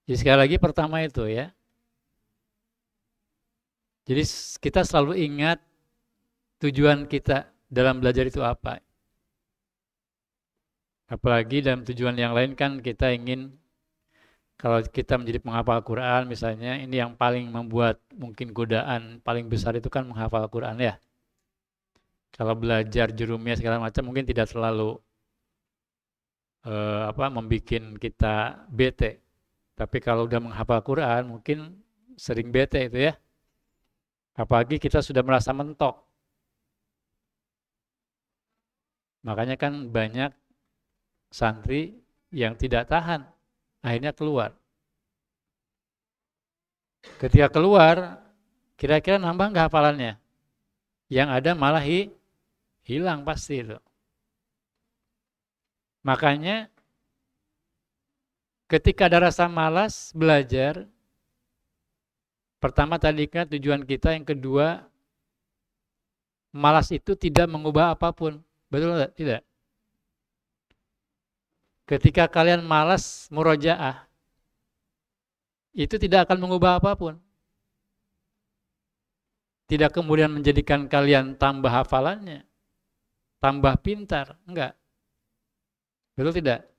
Jadi sekali lagi pertama itu ya. Jadi kita selalu ingat tujuan kita dalam belajar itu apa. Apalagi dalam tujuan yang lain kan kita ingin kalau kita menjadi penghafal Quran misalnya, ini yang paling membuat mungkin godaan paling besar itu kan menghafal Quran ya. Kalau belajar jurumiyah segala macam mungkin tidak terlalu membuat kita bete. Tapi kalau udah menghafal Quran mungkin sering bete itu ya. Apalagi kita sudah merasa mentok. Makanya kan banyak santri yang tidak tahan, akhirnya keluar. Ketika keluar, kira-kira nambah nggak hafalannya? Yang ada malah hilang pasti itu. Makanya ketika ada rasa malas belajar, pertama tadi kan tujuan kita, yang kedua malas itu tidak mengubah apapun. Betul tidak? Ketika kalian malas murojaah, itu tidak akan mengubah apapun. Tidak kemudian menjadikan kalian tambah hafalannya, tambah pintar, enggak. Betul tidak?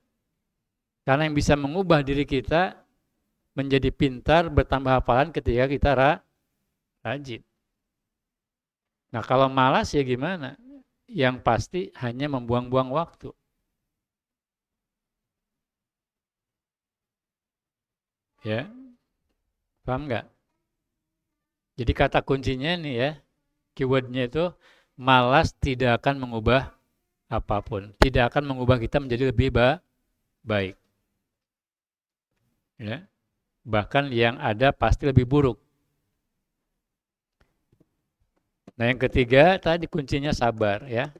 Karena yang bisa mengubah diri kita menjadi pintar, bertambah hafalan ketika kita rajin. Nah kalau malas ya gimana? Yang pasti hanya membuang-buang waktu. Ya, paham nggak? Jadi kata kuncinya nih ya, keywordnya itu malas tidak akan mengubah apapun. Tidak akan mengubah kita menjadi lebih baik. Ya. Bahkan yang ada pasti lebih buruk. Nah yang ketiga tadi kuncinya sabar ya.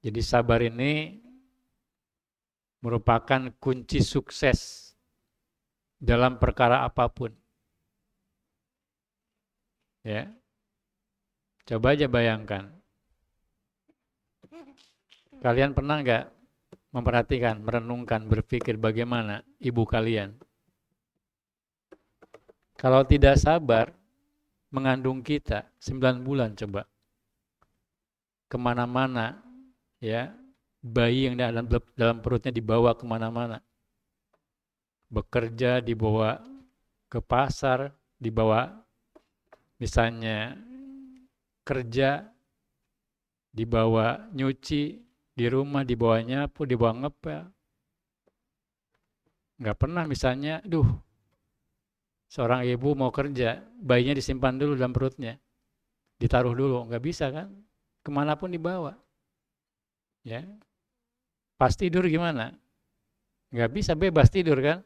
Jadi sabar ini merupakan kunci sukses dalam perkara apapun. Ya. Coba aja bayangkan. Kalian pernah nggak memperhatikan, merenungkan, berpikir bagaimana ibu kalian? Kalau tidak sabar, mengandung kita 9 bulan coba. Kemana-mana, ya, bayi yang dalam perutnya dibawa kemana-mana. Bekerja, dibawa ke pasar, dibawa misalnya kerja, dibawa nyuci, di rumah dibawa nyapu, dibawa ngepel. Nggak pernah misalnya, seorang ibu mau kerja, bayinya disimpan dulu dalam perutnya, ditaruh dulu, nggak bisa kan? Kemanapun dibawa, ya. Pas tidur gimana? Nggak bisa bebas tidur kan?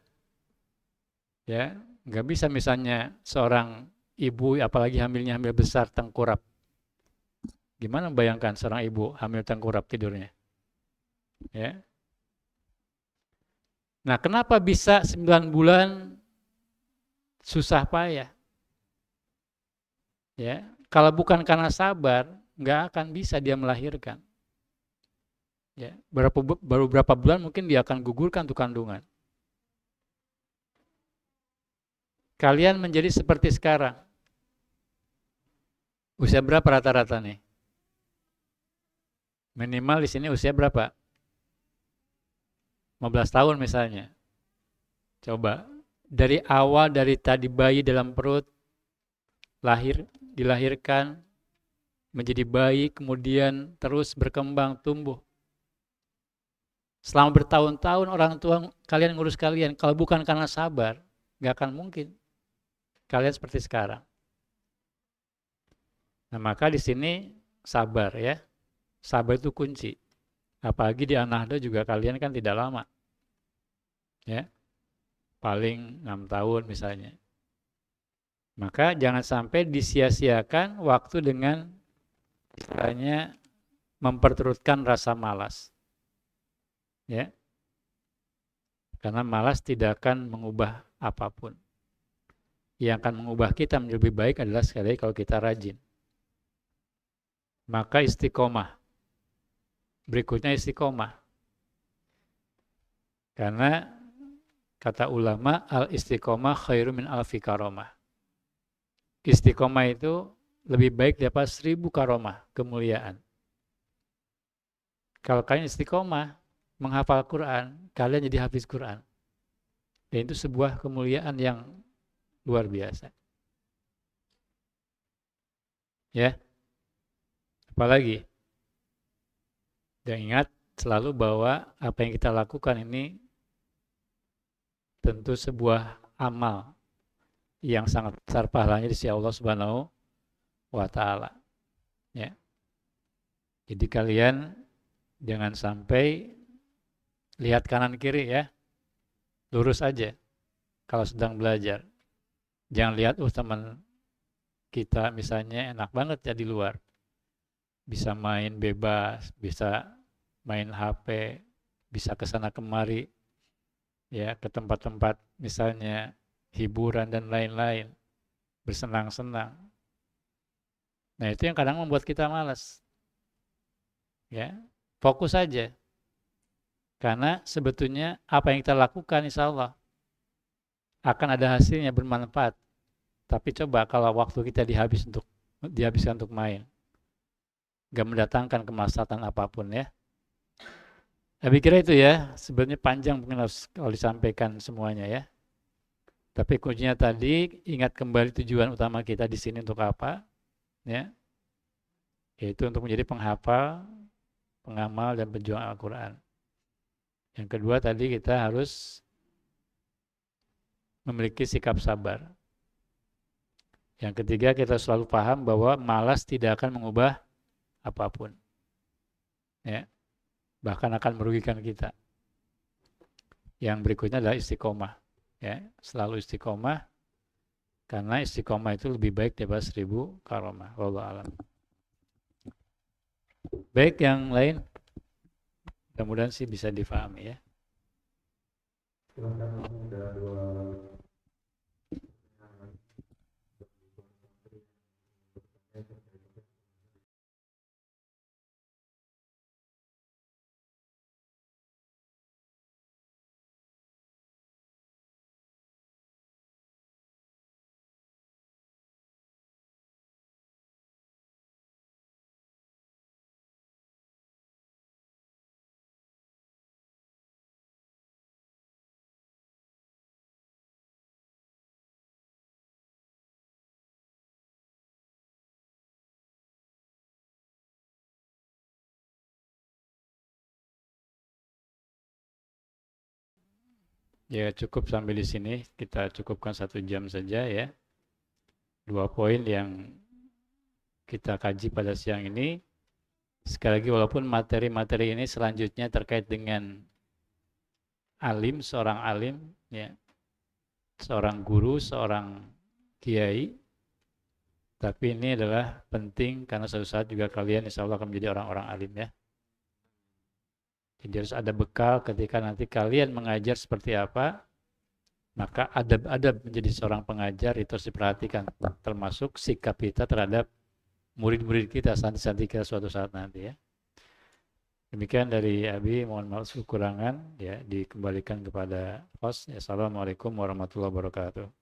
Ya, nggak bisa misalnya seorang ibu, apalagi hamil besar, tengkurap. Gimana bayangkan seorang ibu hamil tengkurap tidurnya? Ya. Nah, kenapa bisa 9 bulan susah payah? Ya, kalau bukan karena sabar, nggak akan bisa dia melahirkan. Ya, baru berapa bulan mungkin dia akan gugurkan tuh kandungan. Kalian menjadi seperti sekarang. Usia berapa rata-rata nih? Minimal di sini usia berapa? 15 tahun misalnya. Coba dari awal, dari tadi bayi dalam perut, dilahirkan, menjadi bayi, kemudian terus berkembang, tumbuh. Selama bertahun-tahun orang tua kalian ngurus kalian, kalau bukan karena sabar, nggak akan mungkin kalian seperti sekarang. Nah maka di sini sabar ya, sabar itu kunci. Apalagi di An-Nahda juga kalian kan tidak lama, ya, paling 6 tahun misalnya. Maka jangan sampai disia-siakan waktu dengan istilahnya memperturutkan rasa malas. Ya. Karena malas tidak akan mengubah apapun. Yang akan mengubah kita menjadi lebih baik adalah sekali lagi kalau kita rajin. Maka istiqomah. Berikutnya istiqomah. Karena kata ulama al-istiqomah khairu min alfi karomah. Istiqomah itu lebih baik daripada 1000 karomah, kemuliaan. Kalau kalian istiqomah, menghafal Quran, kalian jadi hafiz Quran. Dan itu sebuah kemuliaan yang luar biasa. Ya. Apalagi? Dan ingat selalu bahwa apa yang kita lakukan ini tentu sebuah amal yang sangat besar pahalanya di sisi Allah Subhanahu wa taala. Ya. Jadi kalian jangan sampai lihat kanan kiri ya. Lurus aja kalau sedang belajar. Jangan lihat teman kita misalnya enak banget ya di luar. Bisa main bebas, bisa main HP, bisa kesana kemari, ya ke tempat-tempat misalnya hiburan dan lain-lain, bersenang-senang. Nah itu yang kadang membuat kita malas. Ya, fokus aja. Karena sebetulnya apa yang kita lakukan insya Allah akan ada hasilnya bermanfaat. Tapi coba kalau waktu kita dihabiskan untuk main, gak mendatangkan kemaslahatan apapun ya. Saya kira itu ya, sebenarnya panjang mungkin harus kalau disampaikan semuanya ya. Tapi kuncinya tadi ingat kembali tujuan utama kita di sini untuk apa, ya, yaitu untuk menjadi penghafal, pengamal dan pejuang Al-Quran. Yang kedua tadi kita harus memiliki sikap sabar. Yang ketiga kita selalu paham bahwa malas tidak akan mengubah apapun, ya, bahkan akan merugikan kita. Yang berikutnya adalah istiqomah, ya, selalu istiqomah, karena istiqomah itu lebih baik daripada 1000 karomah. Wallahu a'lam. Baik, yang lain mudah-mudahan sih bisa difahami ya. Ya cukup sampai di sini, kita cukupkan 1 jam saja ya. 2 poin yang kita kaji pada siang ini. Sekali lagi walaupun materi-materi ini selanjutnya terkait dengan alim, seorang alim, ya, seorang guru, seorang kiai, tapi ini adalah penting karena suatu saat juga kalian insya Allah akan menjadi orang-orang alim ya. Jadi harus ada bekal ketika nanti kalian mengajar seperti apa, maka adab-adab menjadi seorang pengajar itu harus diperhatikan, termasuk sikap kita terhadap murid-murid kita, santri-santri kita suatu saat nanti ya. Demikian dari Abi, mohon maaf kekurangan ya, dikembalikan kepada host. Assalamualaikum warahmatullahi wabarakatuh.